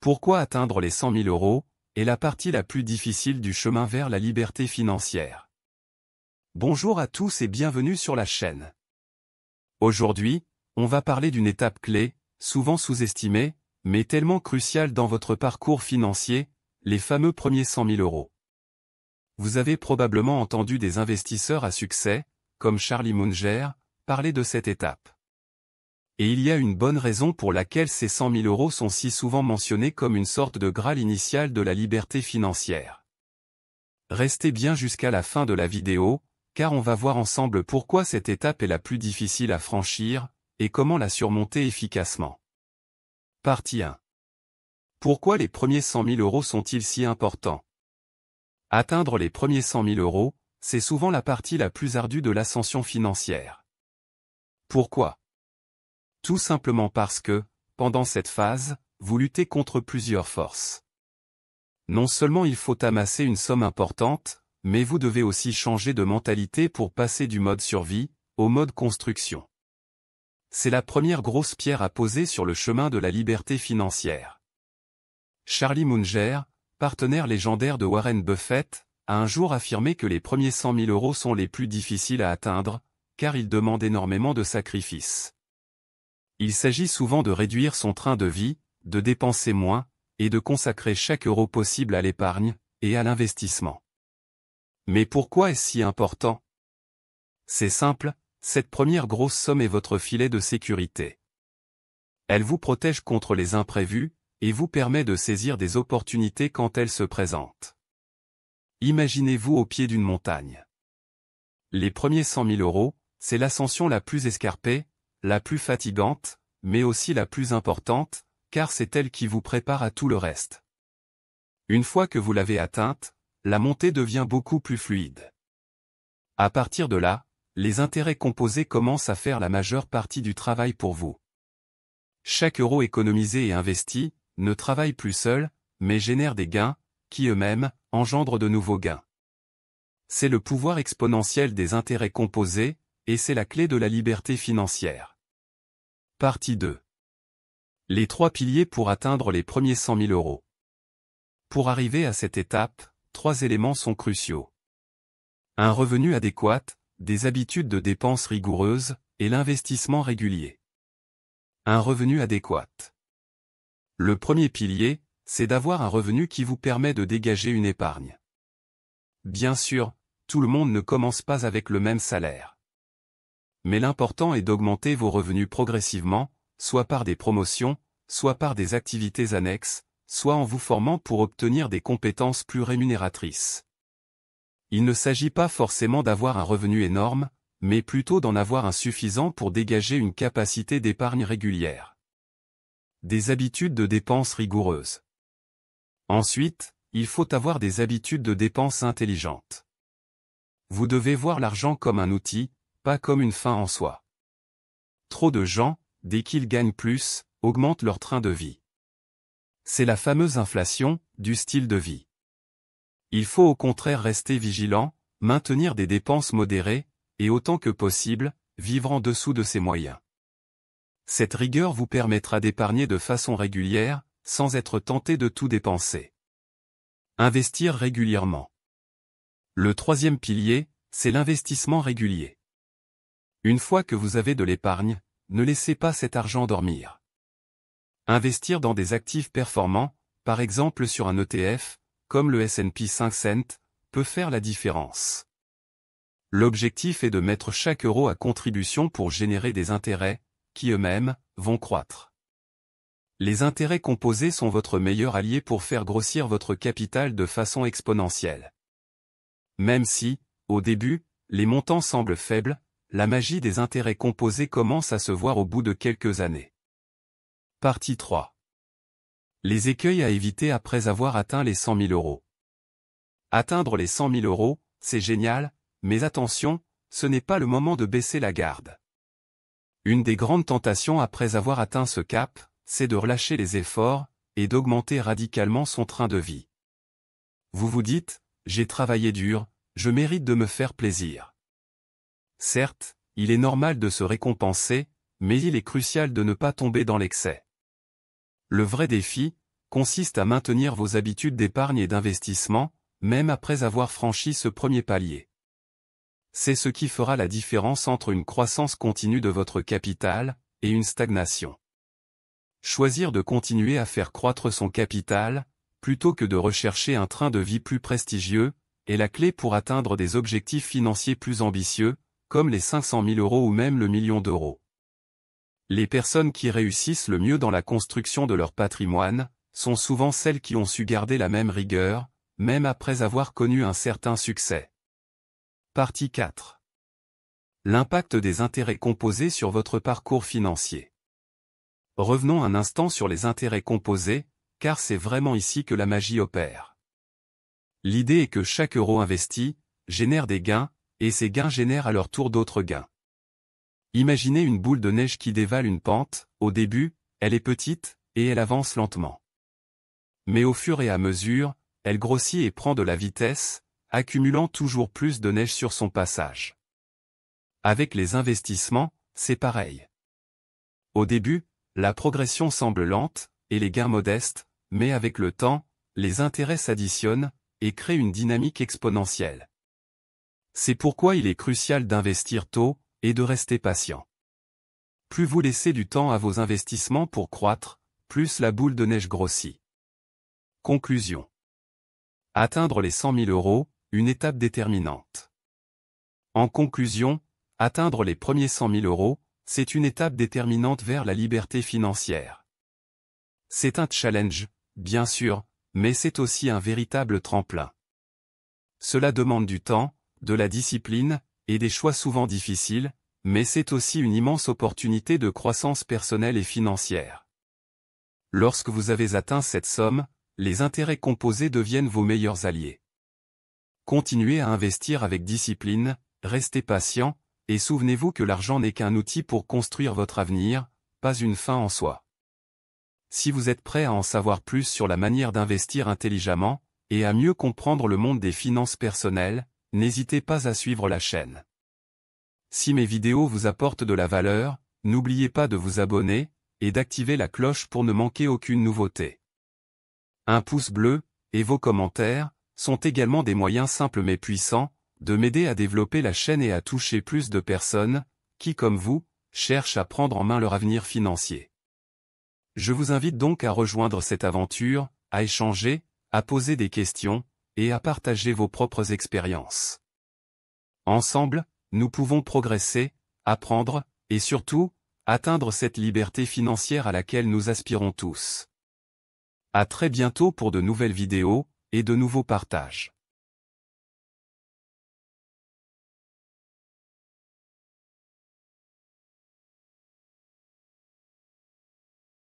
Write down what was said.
Pourquoi atteindre les 100 000 € est la partie la plus difficile du chemin vers la liberté financière. Bonjour à tous et bienvenue sur la chaîne. Aujourd'hui, on va parler d'une étape clé, souvent sous-estimée, mais tellement cruciale dans votre parcours financier, les fameux premiers 100 000 €. Vous avez probablement entendu des investisseurs à succès, comme Charlie Munger, parler de cette étape. Et il y a une bonne raison pour laquelle ces 100 000 € sont si souvent mentionnés comme une sorte de Graal initial de la liberté financière. Restez bien jusqu'à la fin de la vidéo, car on va voir ensemble pourquoi cette étape est la plus difficile à franchir, et comment la surmonter efficacement. Partie 1. Pourquoi les premiers 100 000 € sont-ils si importants? Atteindre les premiers 100 000 €, c'est souvent la partie la plus ardue de l'ascension financière. Pourquoi? Tout simplement parce que, pendant cette phase, vous luttez contre plusieurs forces. Non seulement il faut amasser une somme importante, mais vous devez aussi changer de mentalité pour passer du mode survie au mode construction. C'est la première grosse pierre à poser sur le chemin de la liberté financière. Charlie Munger, partenaire légendaire de Warren Buffett, a un jour affirmé que les premiers 100 000 € sont les plus difficiles à atteindre, car ils demandent énormément de sacrifices. Il s'agit souvent de réduire son train de vie, de dépenser moins, et de consacrer chaque euro possible à l'épargne et à l'investissement. Mais pourquoi est-ce si important? C'est simple, cette première grosse somme est votre filet de sécurité. Elle vous protège contre les imprévus, et vous permet de saisir des opportunités quand elles se présentent. Imaginez-vous au pied d'une montagne. Les premiers 100 000 €, c'est l'ascension la plus escarpée, la plus fatigante, mais aussi la plus importante, car c'est elle qui vous prépare à tout le reste. Une fois que vous l'avez atteinte, la montée devient beaucoup plus fluide. À partir de là, les intérêts composés commencent à faire la majeure partie du travail pour vous. Chaque euro économisé et investi ne travaille plus seul, mais génère des gains, qui eux-mêmes engendrent de nouveaux gains. C'est le pouvoir exponentiel des intérêts composés, et c'est la clé de la liberté financière. Partie 2. Les 3 piliers pour atteindre les premiers 100 000 €. Pour arriver à cette étape, 3 éléments sont cruciaux. Un revenu adéquat, des habitudes de dépenses rigoureuses, et l'investissement régulier. Un revenu adéquat. Le premier pilier, c'est d'avoir un revenu qui vous permet de dégager une épargne. Bien sûr, tout le monde ne commence pas avec le même salaire. Mais l'important est d'augmenter vos revenus progressivement, soit par des promotions, soit par des activités annexes, soit en vous formant pour obtenir des compétences plus rémunératrices. Il ne s'agit pas forcément d'avoir un revenu énorme, mais plutôt d'en avoir un suffisant pour dégager une capacité d'épargne régulière. Des habitudes de dépenses rigoureuses. Ensuite, il faut avoir des habitudes de dépenses intelligentes. Vous devez voir l'argent comme un outil, pas comme une fin en soi. Trop de gens, dès qu'ils gagnent plus, augmentent leur train de vie. C'est la fameuse inflation du style de vie. Il faut au contraire rester vigilant, maintenir des dépenses modérées, et autant que possible, vivre en dessous de ses moyens. Cette rigueur vous permettra d'épargner de façon régulière, sans être tenté de tout dépenser. Investir régulièrement. Le troisième pilier, c'est l'investissement régulier. Une fois que vous avez de l'épargne, ne laissez pas cet argent dormir. Investir dans des actifs performants, par exemple sur un ETF, comme le S&P 500, peut faire la différence. L'objectif est de mettre chaque euro à contribution pour générer des intérêts, qui eux-mêmes, vont croître. Les intérêts composés sont votre meilleur allié pour faire grossir votre capital de façon exponentielle. Même si, au début, les montants semblent faibles, la magie des intérêts composés commence à se voir au bout de quelques années. Partie 3. Les écueils à éviter après avoir atteint les 100 000 €. Atteindre les 100 000 €, c'est génial, mais attention, ce n'est pas le moment de baisser la garde. Une des grandes tentations après avoir atteint ce cap, c'est de relâcher les efforts, et d'augmenter radicalement son train de vie. Vous vous dites, j'ai travaillé dur, je mérite de me faire plaisir. Certes, il est normal de se récompenser, mais il est crucial de ne pas tomber dans l'excès. Le vrai défi, consiste à maintenir vos habitudes d'épargne et d'investissement, même après avoir franchi ce premier palier. C'est ce qui fera la différence entre une croissance continue de votre capital et une stagnation. Choisir de continuer à faire croître son capital, plutôt que de rechercher un train de vie plus prestigieux, est la clé pour atteindre des objectifs financiers plus ambitieux, comme les 500 000 € ou même le million d'euros. Les personnes qui réussissent le mieux dans la construction de leur patrimoine, sont souvent celles qui ont su garder la même rigueur, même après avoir connu un certain succès. Partie 4. L'impact des intérêts composés sur votre parcours financier. Revenons un instant sur les intérêts composés, car c'est vraiment ici que la magie opère. L'idée est que chaque euro investi génère des gains, et ces gains génèrent à leur tour d'autres gains. Imaginez une boule de neige qui dévale une pente. Au début, elle est petite, et elle avance lentement. Mais au fur et à mesure, elle grossit et prend de la vitesse, accumulant toujours plus de neige sur son passage. Avec les investissements, c'est pareil. Au début, la progression semble lente, et les gains modestes, mais avec le temps, les intérêts s'additionnent, et créent une dynamique exponentielle. C'est pourquoi il est crucial d'investir tôt, et de rester patient. Plus vous laissez du temps à vos investissements pour croître, plus la boule de neige grossit. Conclusion. Atteindre les 100 000 €, une étape déterminante. En conclusion, atteindre les premiers 100 000 €, c'est une étape déterminante vers la liberté financière. C'est un challenge, bien sûr, mais c'est aussi un véritable tremplin. Cela demande du temps, de la discipline, et des choix souvent difficiles, mais c'est aussi une immense opportunité de croissance personnelle et financière. Lorsque vous avez atteint cette somme, les intérêts composés deviennent vos meilleurs alliés. Continuez à investir avec discipline, restez patient, et souvenez-vous que l'argent n'est qu'un outil pour construire votre avenir, pas une fin en soi. Si vous êtes prêt à en savoir plus sur la manière d'investir intelligemment, et à mieux comprendre le monde des finances personnelles, n'hésitez pas à suivre la chaîne. Si mes vidéos vous apportent de la valeur, n'oubliez pas de vous abonner, et d'activer la cloche pour ne manquer aucune nouveauté. Un pouce bleu, et vos commentaires, sont également des moyens simples mais puissants, de m'aider à développer la chaîne et à toucher plus de personnes, qui comme vous, cherchent à prendre en main leur avenir financier. Je vous invite donc à rejoindre cette aventure, à échanger, à poser des questions, et à partager vos propres expériences. Ensemble, nous pouvons progresser, apprendre, et surtout, atteindre cette liberté financière à laquelle nous aspirons tous. À très bientôt pour de nouvelles vidéos, et de nouveaux partages.